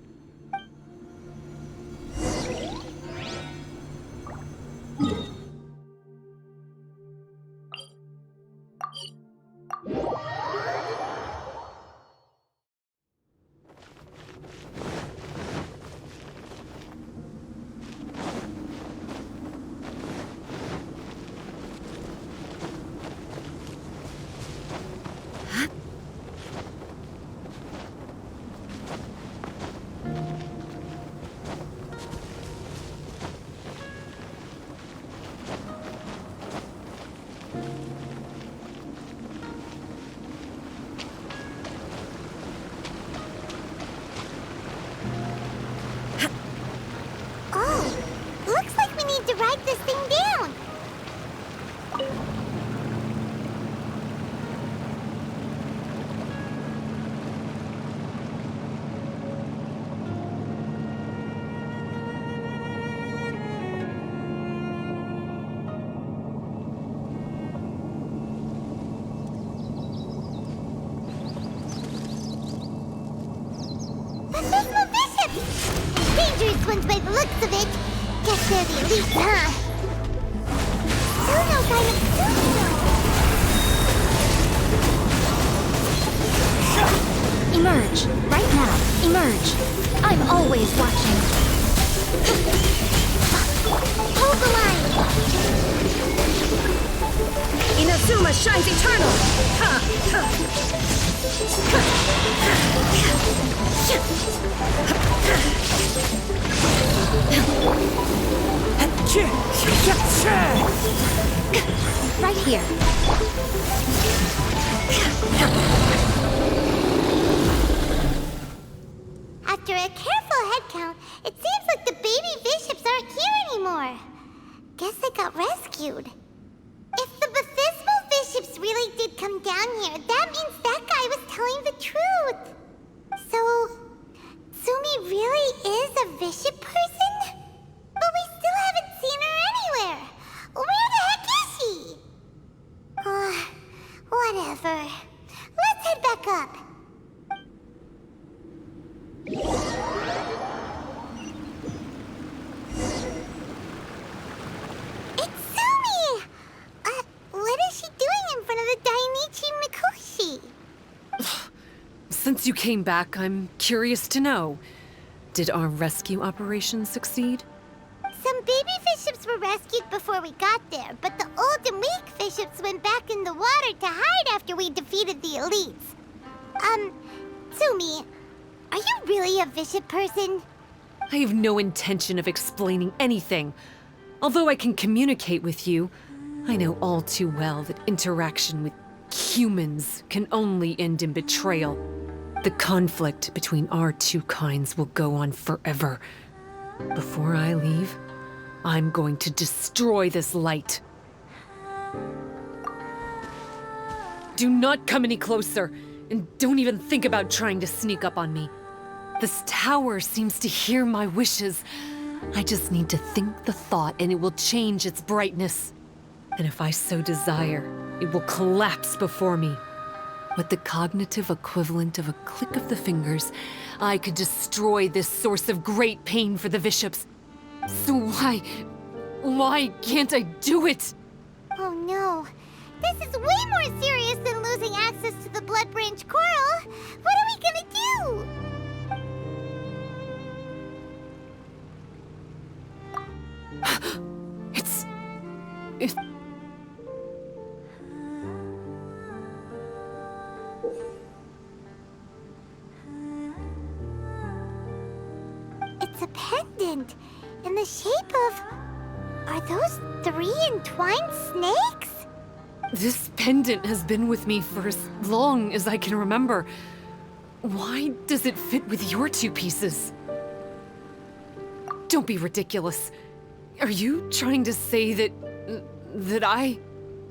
To write this thing down. Baptismal Bishops! Dangerous ones by the looks of it. Guess they're the elite, huh? Suno kind of Suno! Emerge. Right now. Emerge. I'm always watching. Hold the line! Inazuma shines eternal! Ha! Ha! Right here. After a careful head count, it seems like the baby bishops aren't here anymore. Guess they got rescued. If the baptismal bishops really did come down here, that means that guy was telling the truth. So, Sumi really is a bishop person? But we still haven't seen her anywhere. Where the heck is she? Whatever. Let's head back up. It's Sumi! What is she doing in front of the Dainichi? Since you came back, I'm curious to know. Did our rescue operation succeed? Some baby fishships were rescued before we got there, but the old and weak fishships went back in the water to hide after we defeated the elites. Tsumi, are you really a bishop person? I have no intention of explaining anything. Although I can communicate with you, I know all too well that interaction with humans can only end in betrayal. The conflict between our two kinds will go on forever. Before I leave, I'm going to destroy this light. Do not come any closer, and don't even think about trying to sneak up on me. This tower seems to hear my wishes. I just need to think the thought and it will change its brightness. And if I so desire, it will collapse before me. With the cognitive equivalent of a click of the fingers, I could destroy this source of great pain for the bishops. So why can't I do it? Oh no. This is way more serious than losing access to the Blood Branch Coral. What are we gonna do? It's... It's a pendant in the shape of... Are those 3 entwined snakes? This pendant has been with me for as long as I can remember. Why does it fit with your 2 pieces? Don't be ridiculous. Are you trying to say that I...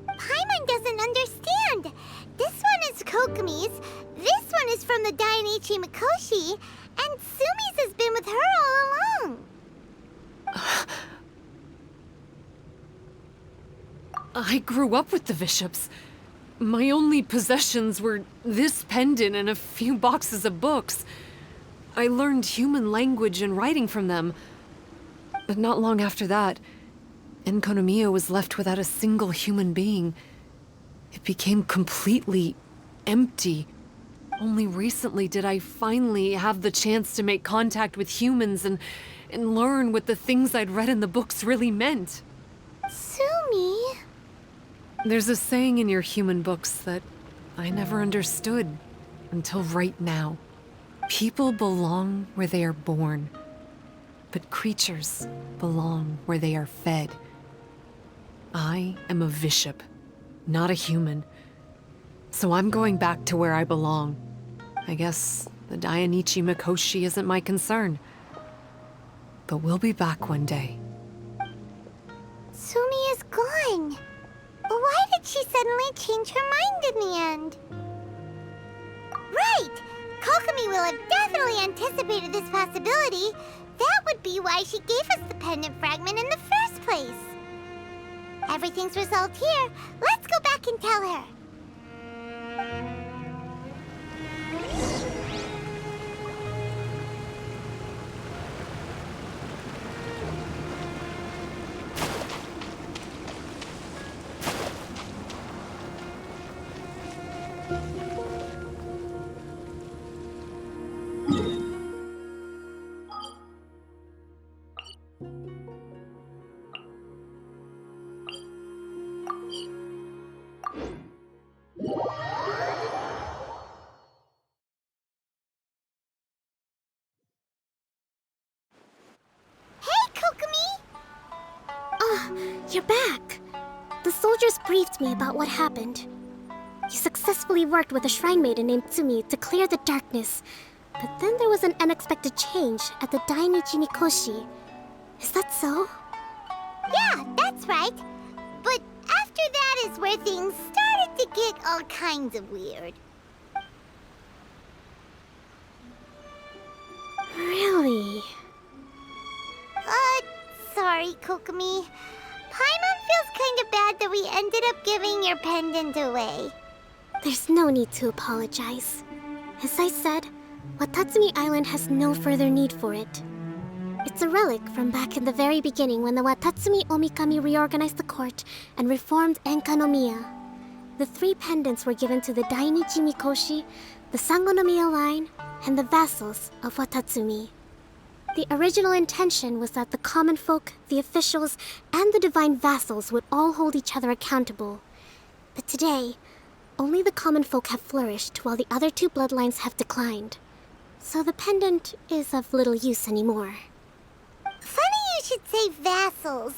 Paimon doesn't understand. This one is Kokomi's, this one is from the Dainichi Mikoshi, and Sumi's has been with her all along. I grew up with the bishops. My only possessions were this pendant and a few boxes of books. I learned human language and writing from them. But not long after that, Enkonomiya was left without a single human being. It became completely empty. Only recently did I finally have the chance to make contact with humans and learn what the things I'd read in the books really meant. Sumi? There's a saying in your human books that I never understood until right now. People belong where they are born, but creatures belong where they are fed. I am a bishop, not a human. So I'm going back to where I belong. I guess the Dainichi Mikoshi isn't my concern. But we'll be back one day. Sumi is gone. Why did she suddenly change her mind in the end? Right! Kokomi will have definitely anticipated this possibility. That would be why she gave us the pendant fragment in the first place. Everything's resolved here. Let's go back and tell her. You're back! The soldiers briefed me about what happened. You successfully worked with a shrine maiden named Tsumi to clear the darkness. But then there was an unexpected change at the Dainichi Mikoshi. Is that so? Yeah, that's right. But after that is where things started to get all kinds of weird. Really? Sorry, Kokomi. Paimon feels kind of bad that we ended up giving your pendant away. There's no need to apologize. As I said, Watatsumi Island has no further need for it. It's a relic from back in the very beginning when the Watatsumi Omikami reorganized the court and reformed Enkanomiya. The 3 pendants were given to the Dainichi Mikoshi, the Sangonomiya line, and the vassals of Watatsumi. The original intention was that the common folk, the officials, and the divine vassals would all hold each other accountable. But today, only the common folk have flourished while the other two bloodlines have declined. So the pendant is of little use anymore. Funny you should say vassals.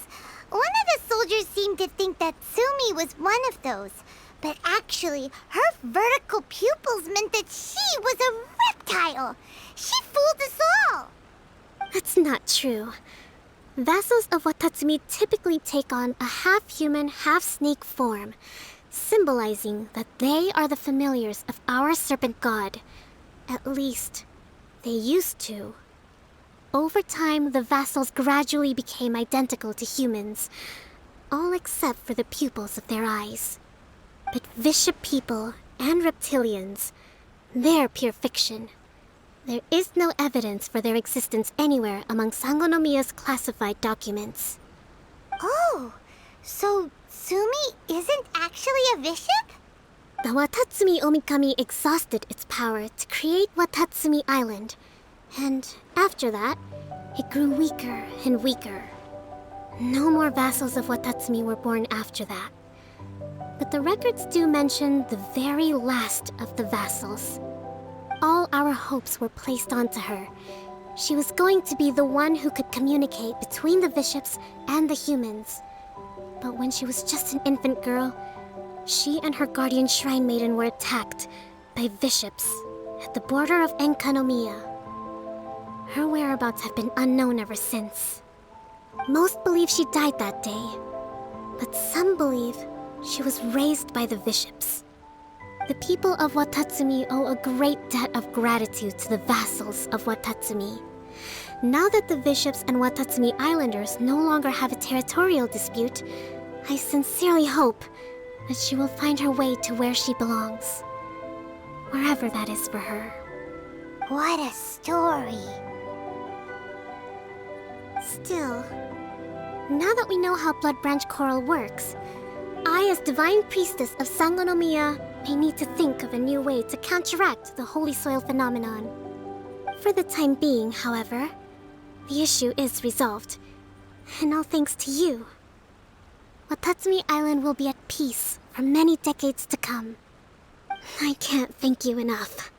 One of the soldiers seemed to think that Sumi was one of those. But actually, her vertical pupils meant that she was a reptile. She fooled us all. That's not true. Vassals of Watatsumi typically take on a half-human, half-snake form, symbolizing that they are the familiars of our serpent god. At least, they used to. Over time, the vassals gradually became identical to humans, all except for the pupils of their eyes. But Bishop people and reptilians, they're pure fiction. There is no evidence for their existence anywhere among Sangonomiya's classified documents. Oh, so Sumi isn't actually a bishop? The Watatsumi Omikami exhausted its power to create Watatsumi Island, and after that, it grew weaker and weaker. No more vassals of Watatsumi were born after that. But the records do mention the very last of the vassals. All our hopes were placed onto her. She was going to be the one who could communicate between the bishops and the humans. But when she was just an infant girl, she and her guardian shrine maiden were attacked by bishops at the border of Enkanomiya. Her whereabouts have been unknown ever since. Most believe she died that day, but some believe she was raised by the bishops. The people of Watatsumi owe a great debt of gratitude to the vassals of Watatsumi. Now that the bishops and Watatsumi Islanders no longer have a territorial dispute, I sincerely hope that she will find her way to where she belongs. Wherever that is for her. What a story. Still, now that we know how Blood Branch Coral works, I, as Divine Priestess of Sangonomiya, may need to think of a new way to counteract the Holy Soil phenomenon. For the time being, however, the issue is resolved, and all thanks to you. Watatsumi Island will be at peace for many decades to come. I can't thank you enough.